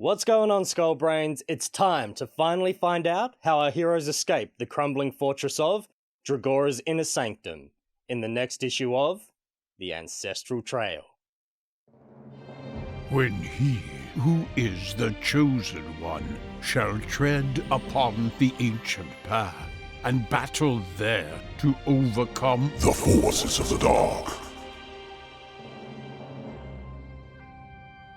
What's going on, Skullbrains? It's time to finally find out how our heroes escape the crumbling fortress of Dragora's inner sanctum in the next issue of The Ancestral Trail. When he, who is the chosen one, shall tread upon the ancient path and battle there to overcome the forces of the dark.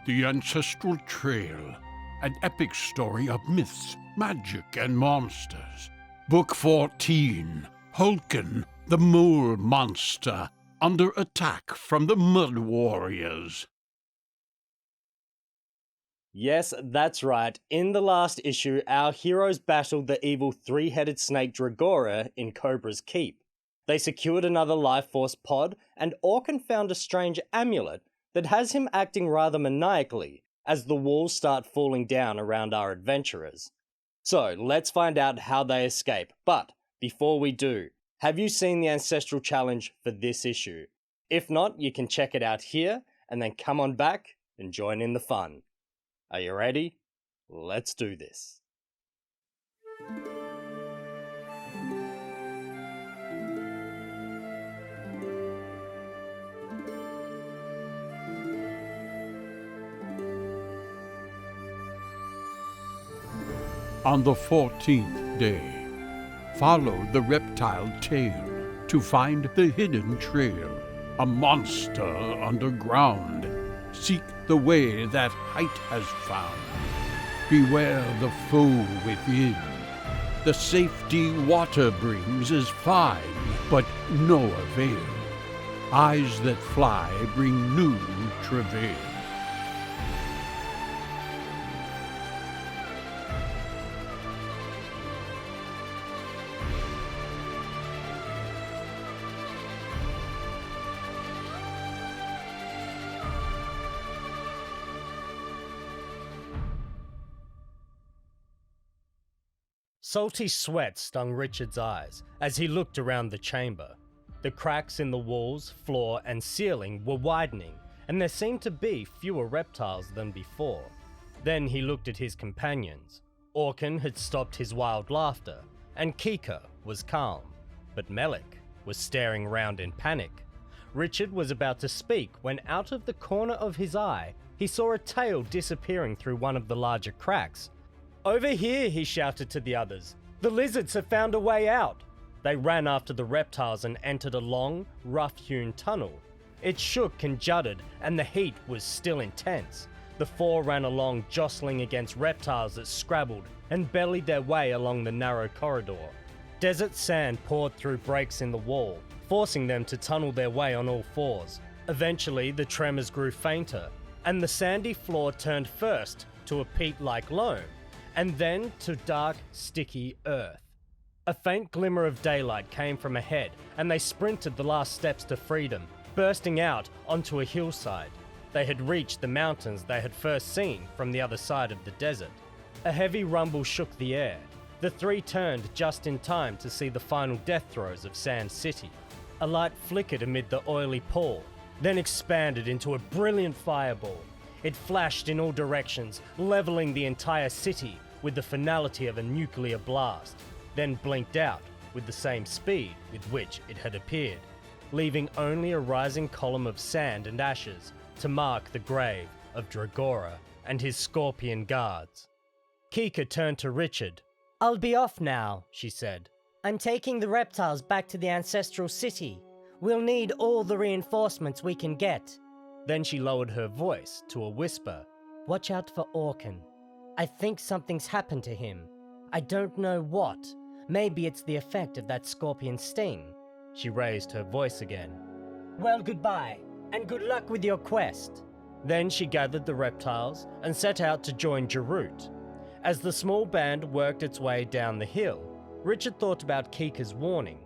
The Ancestral Trail, an epic story of myths, magic, and monsters. Book 14, Hulkan, the Mole Monster, under attack from the Mud Warriors. Yes, that's right. In the last issue, our heroes battled the evil three-headed snake Dragora in Cobra's Keep. They secured another life force pod, and Orkan found a strange amulet that has him acting rather maniacally as the walls start falling down around our adventurers. So, let's find out how they escape. But, before we do, have you seen the Ancestral Challenge for this issue? If not, you can check it out here, and then come on back and join in the fun. Are you ready? Let's do this. On the 14th day, follow the reptile tail to find the hidden trail, a monster underground. Seek the way that height has found. Beware the foe within. The safety water brings is fine, but no avail. Eyes that fly bring new travail. Salty sweat stung Richard's eyes as he looked around the chamber. The cracks in the walls, floor, and ceiling were widening, and there seemed to be fewer reptiles than before. Then he looked at his companions. Orkan had stopped his wild laughter, and Kika was calm, but Melik was staring round in panic. Richard was about to speak when out of the corner of his eye, he saw a tail disappearing through one of the larger cracks. "Over here," he shouted to the others. "The lizards have found a way out." They ran after the reptiles and entered a long, rough-hewn tunnel. It shook and jutted, and the heat was still intense. The four ran along, jostling against reptiles that scrabbled and bellied their way along the narrow corridor. Desert sand poured through breaks in the wall, forcing them to tunnel their way on all fours. Eventually, the tremors grew fainter, and the sandy floor turned first to a peat-like loam, and then to dark, sticky earth. A faint glimmer of daylight came from ahead, and they sprinted the last steps to freedom, bursting out onto a hillside. They had reached the mountains they had first seen from the other side of the desert. A heavy rumble shook the air. The three turned just in time to see the final death throes of Sand City. A light flickered amid the oily pall, then expanded into a brilliant fireball. It flashed in all directions, leveling the entire city with the finality of a nuclear blast, then blinked out with the same speed with which it had appeared, leaving only a rising column of sand and ashes to mark the grave of Dragora and his scorpion guards. Kika turned to Richard. "I'll be off now," she said. "I'm taking the reptiles back to the Ancestral City. We'll need all the reinforcements we can get." Then she lowered her voice to a whisper. "Watch out for Orkan. I think something's happened to him. I don't know what. Maybe it's the effect of that scorpion sting." She raised her voice again. "Well, goodbye, and good luck with your quest." Then she gathered the reptiles and set out to join Jarut. As the small band worked its way down the hill, Richard thought about Kika's warning.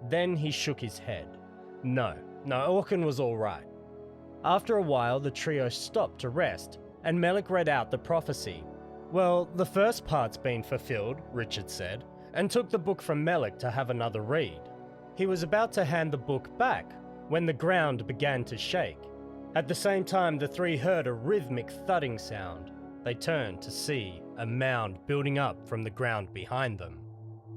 Then he shook his head. No, Orkan was all right. After a while, the trio stopped to rest, and Melik read out the prophecy. "Well, the first part's been fulfilled," Richard said, and took the book from Melik to have another read. He was about to hand the book back when the ground began to shake. At the same time, the three heard a rhythmic thudding sound. they turned to see a mound building up from the ground behind them.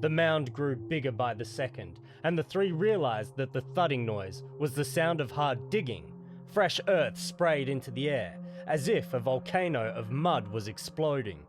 The mound grew bigger by the second, and the three realized that the thudding noise was the sound of hard digging. Fresh earth sprayed into the air, as if a volcano of mud was exploding.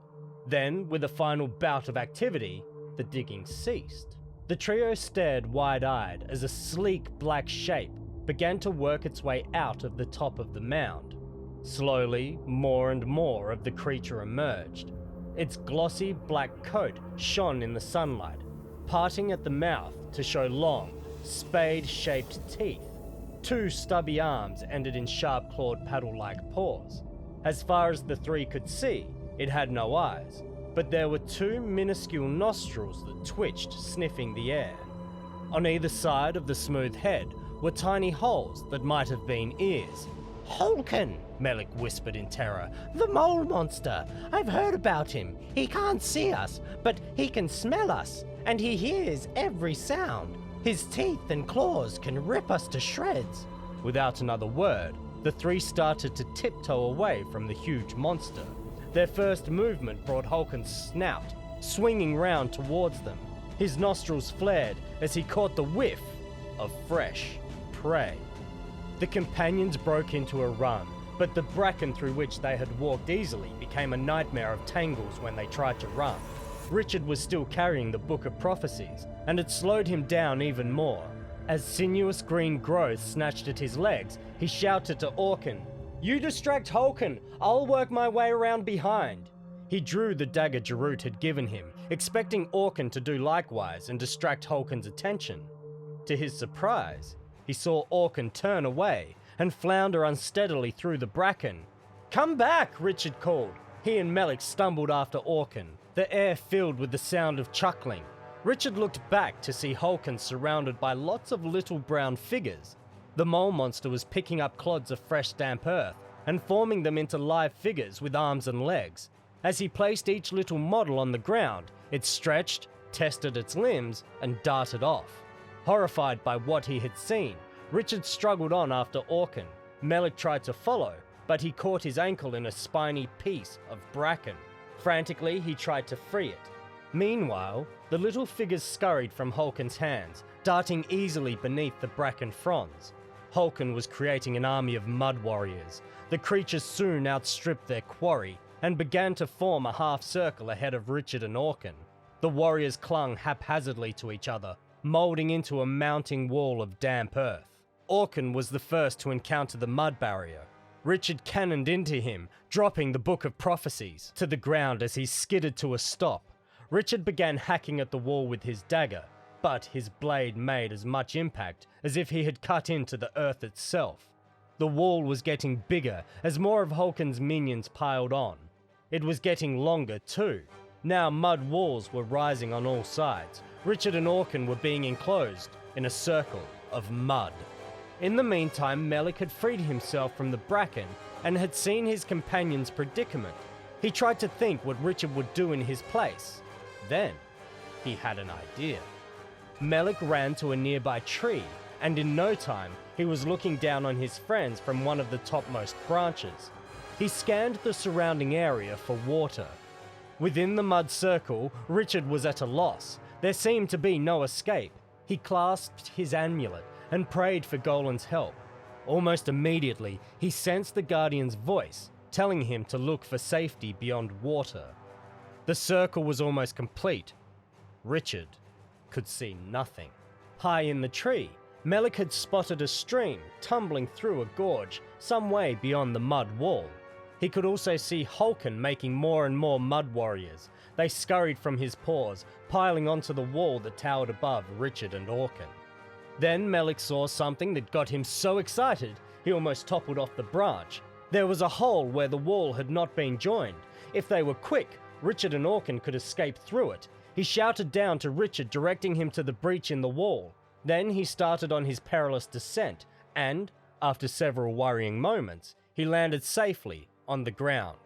Then, with a final bout of activity, the digging ceased. The trio stared wide-eyed as a sleek black shape began to work its way out of the top of the mound. Slowly, more and more of the creature emerged. Its glossy black coat shone in the sunlight, parting at the mouth to show long, spade-shaped teeth. Two stubby arms ended in sharp-clawed paddle-like paws. As far as the three could see, it had no eyes, but there were two minuscule nostrils that twitched, sniffing the air. On either side of the smooth head were tiny holes that might have been ears. "Hulkan," Melik whispered in terror. "The mole monster. I've heard about him. He can't see us, but he can smell us, and he hears every sound. His teeth and claws can rip us to shreds." Without another word, the three started to tiptoe away from the huge monster. Their first movement brought Hulkan's snout swinging round towards them. His nostrils flared as he caught the whiff of fresh prey. The companions broke into a run, but the bracken through which they had walked easily became a nightmare of tangles when they tried to run. Richard was still carrying the Book of Prophecies, and it slowed him down even more. As sinuous green growth snatched at his legs, he shouted to Orkan, "You distract Hulkan, I'll work my way around behind." He drew the dagger Jarut had given him, expecting Orkan to do likewise and distract Hulkan's attention. To his surprise, he saw Orkan turn away and flounder unsteadily through the bracken. "Come back," Richard called. He and Melik stumbled after Orkan, the air filled with the sound of chuckling. Richard looked back to see Hulkan surrounded by lots of little brown figures. The mole monster was picking up clods of fresh damp earth and forming them into live figures with arms and legs. As he placed each little model on the ground, it stretched, tested its limbs, and darted off. Horrified by what he had seen, Richard struggled on after Orkan. Melik tried to follow, but he caught his ankle in a spiny piece of bracken. Frantically, he tried to free it. Meanwhile, the little figures scurried from Hulkan's hands, darting easily beneath the bracken fronds. Hulkan was creating an army of mud warriors. The creatures soon outstripped their quarry and began to form a half circle ahead of Richard and Orkan. The warriors clung haphazardly to each other, moulding into a mounting wall of damp earth. Orkan was the first to encounter the mud barrier. Richard cannoned into him, dropping the Book of Prophecies to the ground as he skidded to a stop. Richard began hacking at the wall with his dagger, but his blade made as much impact as if he had cut into the earth itself. The wall was getting bigger as more of Hulkan's minions piled on. It was getting longer too. Now mud walls were rising on all sides. Richard and Orkan were being enclosed in a circle of mud. In the meantime, Melik had freed himself from the bracken and had seen his companion's predicament. He tried to think what Richard would do in his place. Then, he had an idea. Melik ran to a nearby tree, and in no time, he was looking down on his friends from one of the topmost branches. He scanned the surrounding area for water. Within the mud circle, Richard was at a loss. There seemed to be no escape. He clasped his amulet and prayed for Golan's help. Almost immediately, he sensed the Guardian's voice, telling him to look for safety beyond water. The circle was almost complete. Richard could see nothing. High in the tree, Melik had spotted a stream tumbling through a gorge some way beyond the mud wall. He could also see Hulkan making more and more mud warriors. They scurried from his paws, piling onto the wall that towered above Richard and Orkan. Then Melik saw something that got him so excited, he almost toppled off the branch. There was a hole where the wall had not been joined. If they were quick, Richard and Orkan could escape through it. He shouted down to Richard, directing him to the breach in the wall. Then he started on his perilous descent, and, after several worrying moments, he landed safely on the ground.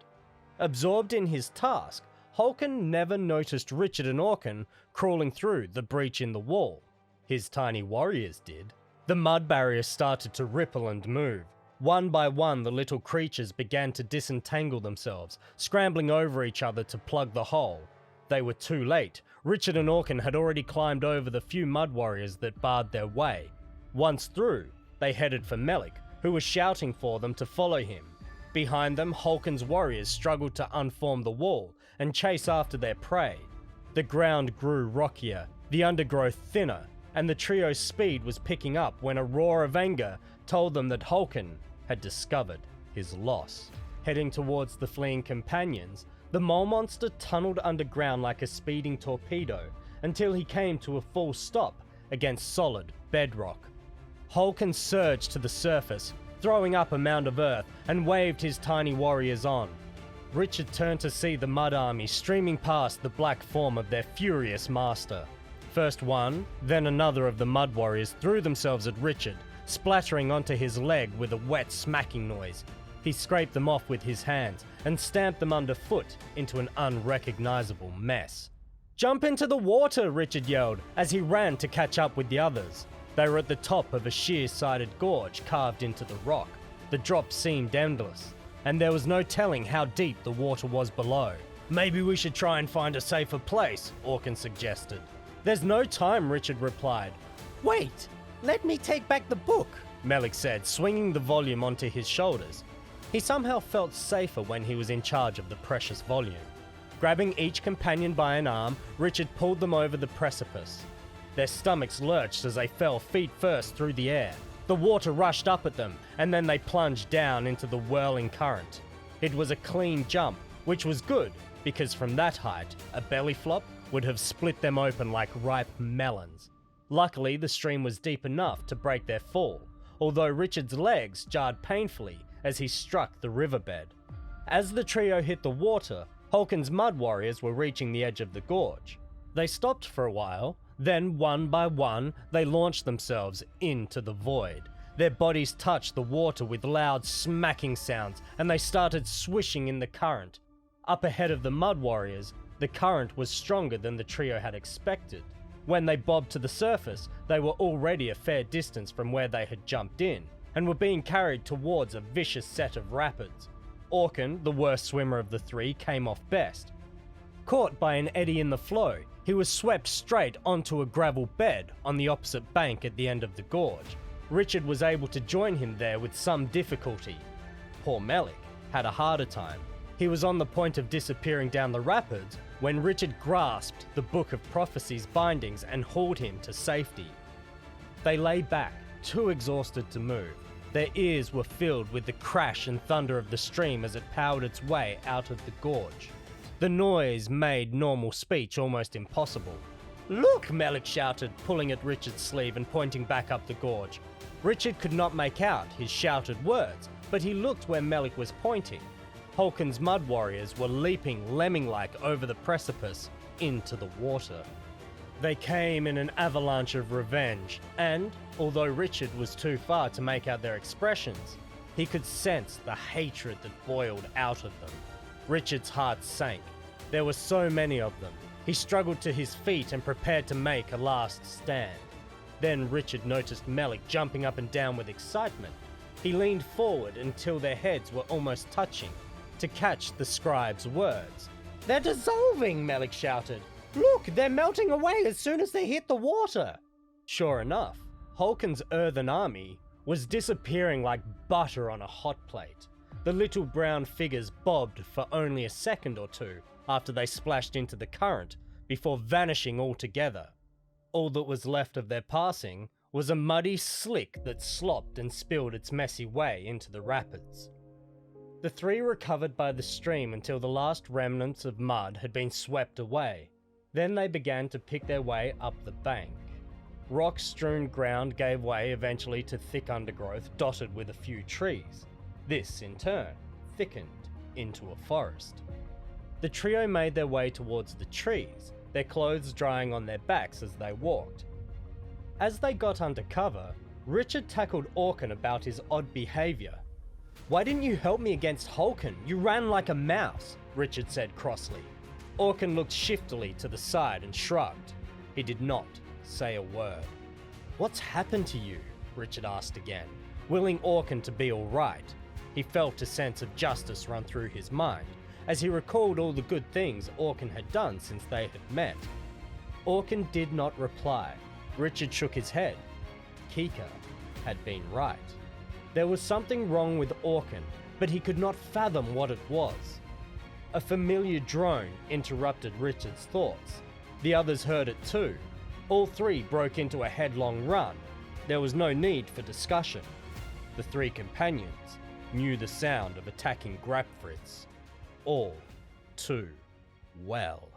Absorbed in his task, Hulkan never noticed Richard and Orkan crawling through the breach in the wall. His tiny warriors did. The mud barrier started to ripple and move. One by one, the little creatures began to disentangle themselves, scrambling over each other to plug the hole. They were too late. Richard and Orkan had already climbed over the few mud warriors that barred their way. Once through, they headed for Melik, who was shouting for them to follow him. Behind them, Hulkan's warriors struggled to unform the wall and chase after their prey. The ground grew rockier, the undergrowth thinner, and the trio's speed was picking up when a roar of anger told them that Hulkan had discovered his loss. Heading towards the fleeing companions, the mole monster tunneled underground like a speeding torpedo until he came to a full stop against solid bedrock. Hulkan surged to the surface, throwing up a mound of earth, and waved his tiny warriors on. Richard turned to see the mud army streaming past the black form of their furious master. First one, then another of the mud warriors threw themselves at Richard, splattering onto his leg with a wet smacking noise. He scraped them off with his hands and stamped them underfoot into an unrecognizable mess. "Jump into the water!" Richard yelled as he ran to catch up with the others. They were at the top of a sheer-sided gorge carved into the rock. The drop seemed endless, and there was no telling how deep the water was below. "Maybe we should try and find a safer place," Orkan suggested. "There's no time," Richard replied. Wait, let me take back the book, Melik said, swinging the volume onto his shoulders. He somehow felt safer when he was in charge of the precious volume. Grabbing each companion by an arm, Richard pulled them over the precipice. Their stomachs lurched as they fell feet first through the air. The water rushed up at them, and then they plunged down into the whirling current. It was a clean jump, which was good, because from that height, a belly flop would have split them open like ripe melons. Luckily, the stream was deep enough to break their fall, although Richard's legs jarred painfully as he struck the riverbed. As the trio hit the water, Hulkan's mud warriors were reaching the edge of the gorge. They stopped for a while, then one by one, they launched themselves into the void. Their bodies touched the water with loud smacking sounds, and they started swishing in the current. Up ahead of the mud warriors, the current was stronger than the trio had expected. When they bobbed to the surface, they were already a fair distance from where they had jumped in, and were being carried towards a vicious set of rapids. Orkan, the worst swimmer of the three, came off best. Caught by an eddy in the flow, he was swept straight onto a gravel bed on the opposite bank at the end of the gorge. Richard was able to join him there with some difficulty. Poor Melik had a harder time. He was on the point of disappearing down the rapids when Richard grasped the Book of Prophecy's bindings and hauled him to safety. They lay back, too exhausted to move. Their ears were filled with the crash and thunder of the stream as it powered its way out of the gorge. The noise made normal speech almost impossible. "Look!" Melik shouted, pulling at Richard's sleeve and pointing back up the gorge. Richard could not make out his shouted words, but he looked where Melik was pointing. Hulkan's mud warriors were leaping lemming-like over the precipice into the water. They came in an avalanche of revenge, and, although Richard was too far to make out their expressions, he could sense the hatred that boiled out of them. Richard's heart sank. There were so many of them. He struggled to his feet and prepared to make a last stand. Then Richard noticed Melik jumping up and down with excitement. He leaned forward until their heads were almost touching to catch the scribe's words. "They're dissolving!" Melik shouted. "Look, they're melting away as soon as they hit the water!" Sure enough, Hulkan's earthen army was disappearing like butter on a hot plate. The little brown figures bobbed for only a second or two after they splashed into the current, before vanishing altogether. All that was left of their passing was a muddy slick that slopped and spilled its messy way into the rapids. The three recovered by the stream until the last remnants of mud had been swept away. Then they began to pick their way up the bank. Rock-strewn ground gave way eventually to thick undergrowth dotted with a few trees. This, in turn, thickened into a forest. The trio made their way towards the trees, their clothes drying on their backs as they walked. As they got under cover, Richard tackled Orkan about his odd behavior. "Why didn't you help me against Hulkan? You ran like a mouse," Richard said crossly. Orkan looked shiftily to the side and shrugged. He did not say a word. "What's happened to you?" Richard asked again. willing Orkan to be alright. He felt a sense of justice run through his mind, as he recalled all the good things Orkan had done since they had met. Orkan did not reply. Richard shook his head. Kika had been right. There was something wrong with Orkan, but he could not fathom what it was. A familiar drone interrupted Richard's thoughts. The others heard it too. All three broke into a headlong run. There was no need for discussion. The three companions knew the sound of attacking Grapfritz all too well.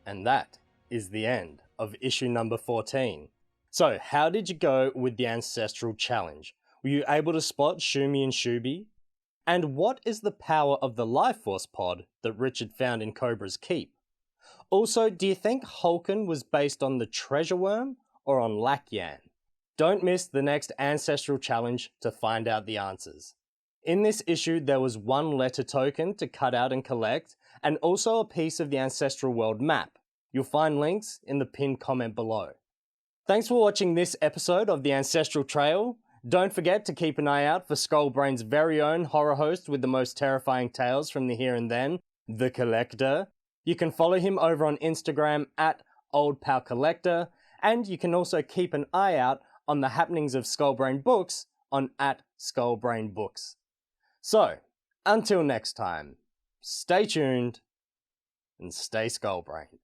And that is the end of issue number 14. So, how did you go with the Ancestral Challenge? Were you able to spot Shumi and Shubi? And what is the power of the Life Force pod that Richard found in Cobra's Keep? Also, do you think Hulkan was based on the Treasure Worm or on Lakyan? Don't miss the next Ancestral Challenge to find out the answers. In this issue, there was one letter token to cut out and collect, and also a piece of the Ancestral World map. You'll find links in the pinned comment below. Thanks for watching this episode of the Ancestral Trail. Don't forget to keep an eye out for Skullbrain's very own horror host with the most terrifying tales from the here and then, The Collector. You can follow him over on Instagram at OldPalCollector, and you can also keep an eye out on the happenings of Skullbrain Books on at Skullbrain Books. So, until next time, stay tuned and stay Skullbrain.